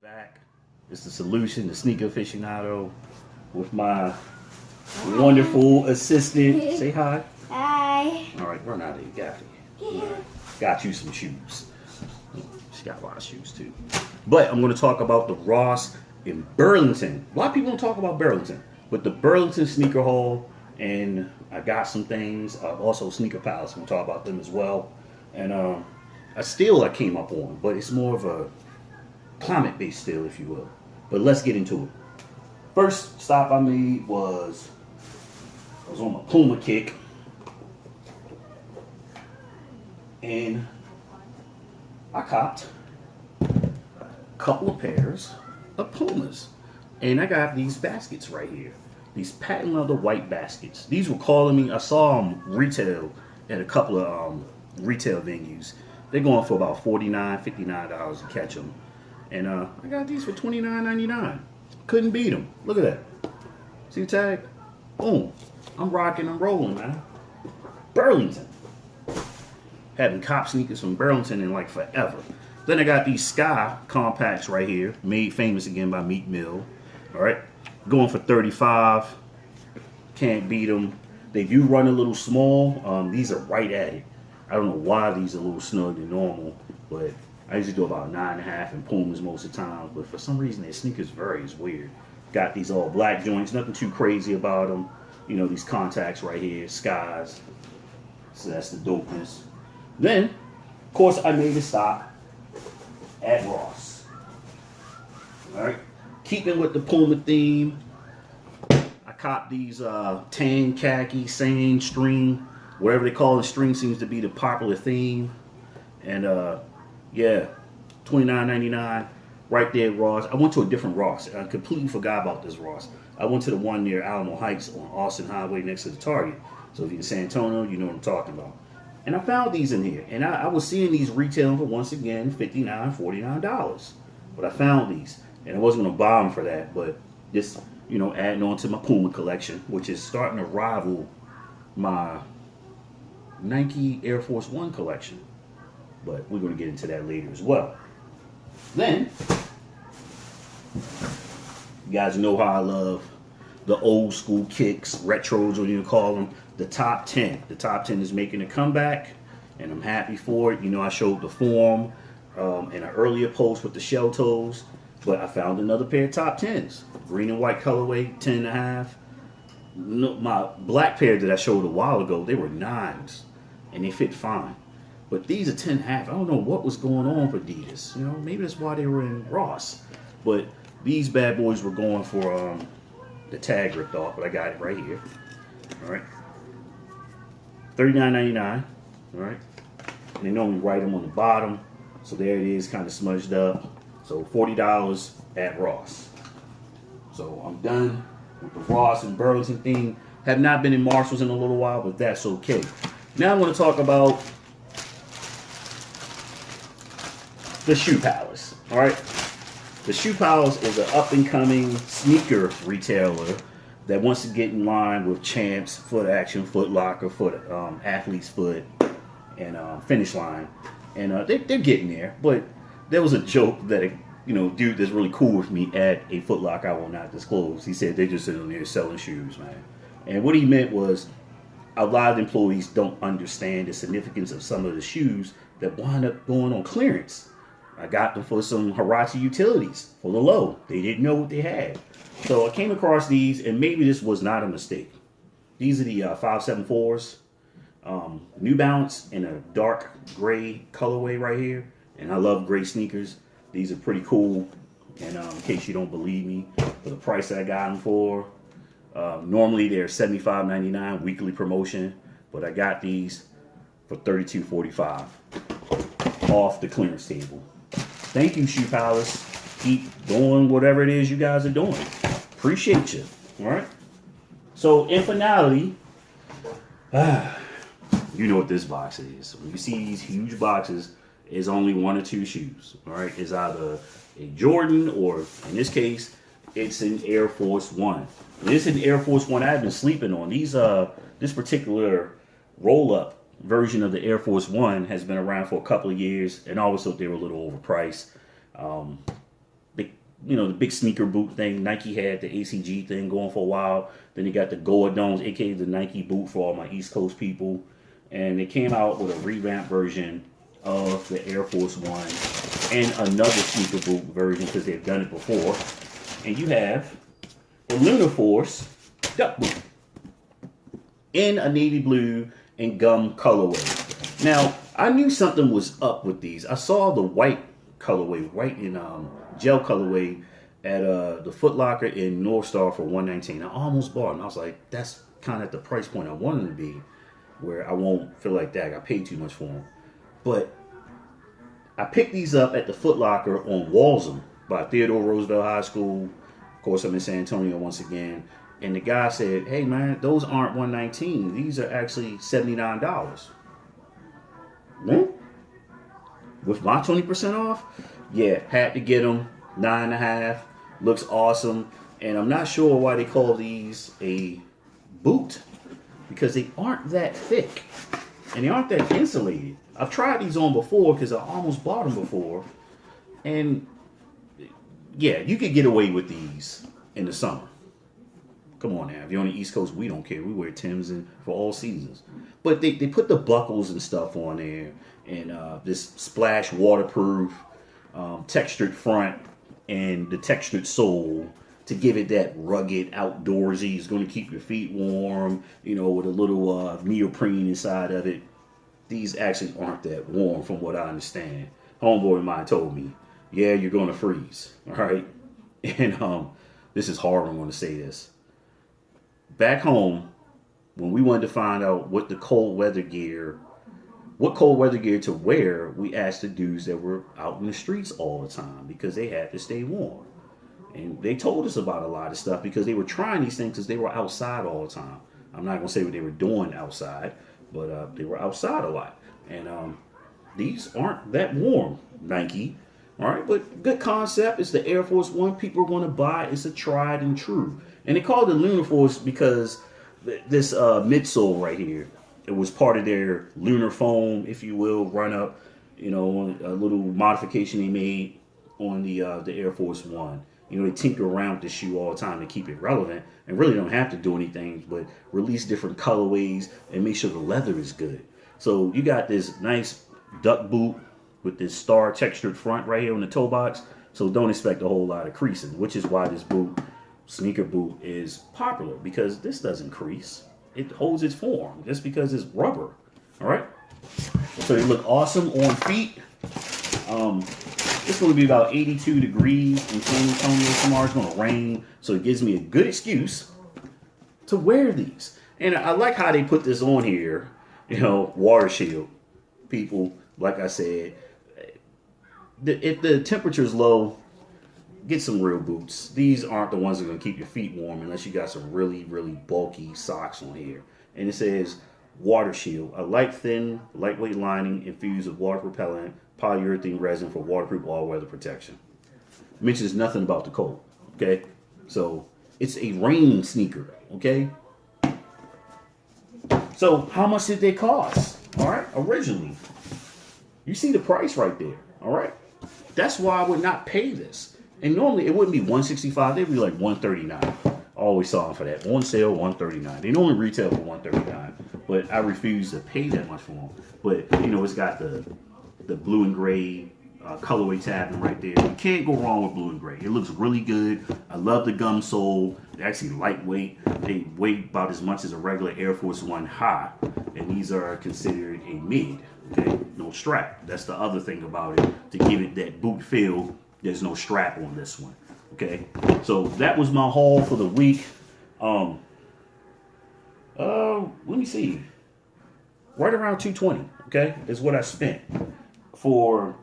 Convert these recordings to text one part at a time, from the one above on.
Back. It's the solution, the sneaker aficionado, with my wonderful assistant. Say hi. Hi. All right, run out of here. Got you some shoes. She got a lot of shoes too. But I'm going to talk about the Ross in Burlington. A lot of people don't talk about Burlington, but the Burlington Sneaker Hall, and I got some things. Also, Sneaker Palace. We'll talk about them as well. And a steal I came up on, but it's more of a climate-based steal, if you will. But let's get into it. First stop I made was I was on my Puma kick, and I copped a couple of pairs of Pumas, and I got these baskets right here. These patent leather white baskets. These were calling me. I saw them retail at a couple of retail venues. They're going for about $49, $59 to catch them. And I got these for $29.99. Couldn't beat them. Look at that. See the tag? Boom. I'm rocking and rolling, man. Burlington. Having cop sneakers from Burlington in like forever. Then I got these Sky compacts right here. Made famous again by Meek Mill. Alright. Going for $35. Can't beat them. They do run a little small. These are right at it. I don't know why these are a little snug than normal, but I usually do about 9.5 in Pumas most of the time, but for some reason their sneakers vary. It's weird. Got these all black joints, nothing too crazy about them. You know, these contacts right here, Skies. So that's the dopeness. Then, of course, I made a stop at Ross. Alright, keeping with the Puma theme, I copped these tan khaki, sand string, whatever they call it. String seems to be the popular theme. And yeah, $29.99 right there at Ross. I went to a different Ross. I completely forgot about this Ross. I went to the one near Alamo Heights on Austin Highway next to the Target. So if you're in San Antonio, you know what I'm talking about. And I found these in here. And I was seeing these retailing for, once again, $59, $49. But I found these. And I wasn't going to buy them for that. But just, you know, adding on to my Puma collection, which is starting to rival my Nike Air Force One collection. But we're going to get into that later as well. Then, you guys know how I love the old school kicks, retros, what you call them, the top 10. The top 10 is making a comeback, and I'm happy for it. You know, I showed the form in an earlier post with the shell toes, but I found another pair of top 10s. Green and white colorway, 10.5. No, my black pair that I showed a while ago, they were 9s, and they fit fine. But these are 10.5. I don't know what was going on for Adidas. You know, maybe that's why they were in Ross. But these bad boys were going for the tag ripped off, but I got it right here. All right, $39.99. All right, and they normally write them on the bottom, so there it is, kind of smudged up. So $40 at Ross. So I'm done with the Ross and Burlington thing. Have not been in Marshalls in a little while, but that's okay. Now I'm going to talk about the Shoe Palace. All right, the Shoe Palace is an up-and-coming sneaker retailer that wants to get in line with Champs, Foot Action, Foot Locker, Athlete's Foot, and Finish Line, and they're getting there. But there was a joke that a dude that's really cool with me at a Foot Locker I will not disclose. He said they're just sitting there selling shoes, man. And what he meant was a lot of employees don't understand the significance of some of the shoes that wind up going on clearance. I got them for some Hirachi utilities for the low. They didn't know what they had. So I came across these, and maybe this was not a mistake. These are the 574s. New Balance in a dark gray colorway right here. And I love gray sneakers. These are pretty cool. And in case you don't believe me, for the price that I got them for, normally they're $75.99 weekly promotion. But I got these for $32.45 off the clearance table. Thank you, Shoe Palace. Keep doing whatever it is you guys are doing. Appreciate you. All right. So, in finality, you know what this box is. When you see these huge boxes, it's only one or two shoes. All right. It's either a Jordan or, in this case, it's an Air Force One. This is an Air Force One I've been sleeping on. This particular roll-up version of the Air Force One has been around for a couple of years, and I always thought they were a little overpriced. They you know, the big sneaker boot thing. Nike had the ACG thing going for a while. Then they got the Goadones, aka the Nike boot for all my East Coast people. And they came out with a revamped version of the Air Force One and another sneaker boot version because they've done it before. And you have the Lunar Force duck boot in a navy blue and gum colorway. Now, I knew something was up with these. I saw the white colorway, white and gel colorway at the Foot Locker in North Star for $119. I almost bought them. I was like, that's kind of at the price point I wanted to be, where I won't feel like that. I paid too much for them. But I picked these up at the Foot Locker on Walsham by Theodore Roosevelt High School. Of course, I'm in San Antonio once again. And the guy said, hey, man, those aren't $119. These are actually $79. Hmm? With my 20% off? Yeah, had to get them. 9.5. Looks awesome. And I'm not sure why they call these a boot, because they aren't that thick. And they aren't that insulated. I've tried these on before because I almost bought them before. And yeah, you could get away with these in the summer. Come on now. If you're on the East Coast, we don't care. We wear Timbs for all seasons. But they put the buckles and stuff on there. And this splash waterproof, textured front, and the textured sole to give it that rugged, outdoorsy. It's going to keep your feet warm, you know, with a little neoprene inside of it. These actually aren't that warm from what I understand. Homeboy of mine told me, yeah, you're going to freeze, all right? And this is hard, I'm going to say this. Back home, when we wanted to find out what cold weather gear to wear, we asked the dudes that were out in the streets all the time because they had to stay warm. And they told us about a lot of stuff because they were trying these things because they were outside all the time. I'm not going to say what they were doing outside, but they were outside a lot. And these aren't that warm, Nike. All right, but good concept. It's the Air Force One. People are going to buy. It's a tried and true. And they call it the Lunar Force because this midsole right here, it was part of their lunar foam, if you will, run up, you know, a little modification they made on the Air Force One. You know, they tinker around with the shoe all the time to keep it relevant and really don't have to do anything but release different colorways and make sure the leather is good. So you got this nice duck boot with this star textured front right here on the toe box. So don't expect a whole lot of creasing, which is why this sneaker boot is popular, because this doesn't crease. It holds its form just because it's rubber. All right. So they look awesome on feet. It's going to be about 82 degrees in San Antonio tomorrow. It's going to rain, so it gives me a good excuse to wear these. And I like how they put this on here, you know, water shield. People, like I said, if the temperature is low, get some real boots. These aren't the ones that are going to keep your feet warm unless you got some really, really bulky socks on here. And it says water shield, a light, thin, lightweight lining infused with water repellent polyurethane resin for waterproof all-weather protection. Mentions nothing about the cold, okay? So it's a rain sneaker, okay? So how much did they cost? All right, originally. You see the price right there, all right? That's why I would not pay this. And normally it wouldn't be $165, they'd be like $139. I always saw them for that. On sale, $139. They normally retail for $139, but I refuse to pay that much for them. But, you know, it's got the blue and gray colorway tabbing right there. You can't go wrong with blue and gray. It looks really good. I love the gum sole. They're actually lightweight. They weigh about as much as a regular Air Force One high. And these are considered a mid. Okay, no strap. That's the other thing about it. To give it that boot feel, there's no strap on this one. Okay, so that was my haul for the week. Let me see. Right around $220. Okay, is what I spent for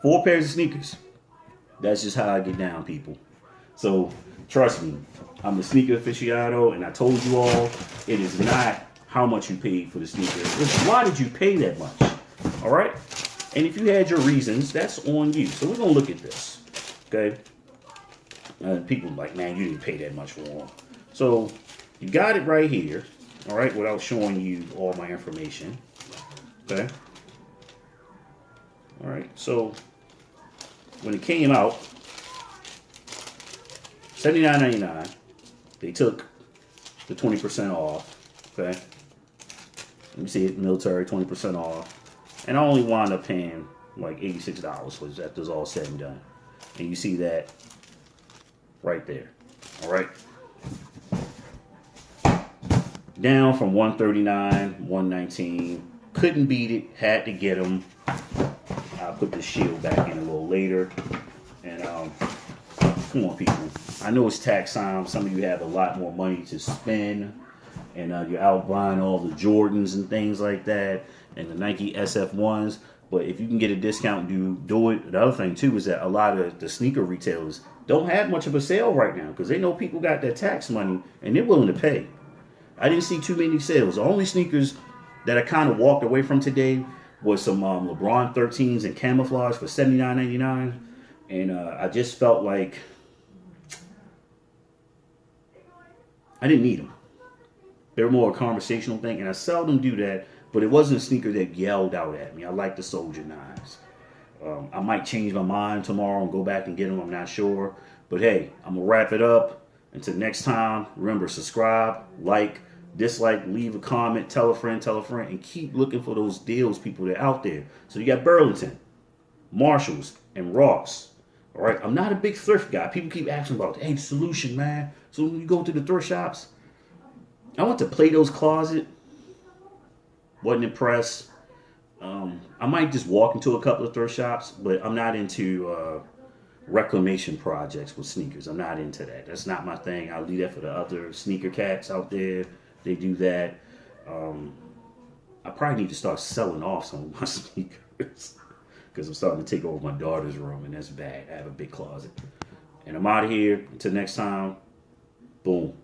4 pairs of sneakers. That's just how I get down, people. So trust me, I'm a sneaker aficionado, and I told you all, it is not how much you paid for the sneaker. It's why did you pay that much? All right. And if you had your reasons, that's on you. So we're gonna look at this. Okay. People like, man, you didn't pay that much for them. So you got it right here. All right, without showing you all my information. Okay. All right, so when it came out, $79.99. They took the 20% off. Okay. Let me see it, military, 20% off. And I only wound up paying like $86 for that. That's all said and done. And you see that right there. All right. Down from $139, $119. Couldn't beat it. Had to get them. I'll put the shield back in a little later. And come on, people. I know it's tax time. Some of you have a lot more money to spend. And you're out buying all the Jordans and things like that. And the Nike SF1s. But if you can get a discount, do it. The other thing, too, is that a lot of the sneaker retailers don't have much of a sale right now. Because they know people got that tax money. And they're willing to pay. I didn't see too many sales. The only sneakers that I kind of walked away from today was some LeBron 13s and camouflage for $79.99. And I just felt like I didn't need them. They were more a conversational thing. And I seldom do that. But it wasn't a sneaker that yelled out at me. I like the Soldier 9s. I might change my mind tomorrow and go back and get them. I'm not sure. But hey, I'm going to wrap it up. Until next time, remember, subscribe, like, dislike, leave a comment, tell a friend, and keep looking for those deals, people that are out there. So you got Burlington, Marshalls, and Ross. All right, I'm not a big thrift guy. People keep asking about, hey, Solution, man. So when you go to the thrift shops, I went to Plato's Closet. Wasn't impressed. I might just walk into a couple of thrift shops, but I'm not into reclamation projects with sneakers. I'm not into that. That's not my thing. I'll leave that for the other sneaker cats out there. They do that. I probably need to start selling off some of my sneakers because I'm starting to take over my daughter's room, and that's bad. I have a big closet. And I'm out of here. Until next time, boom.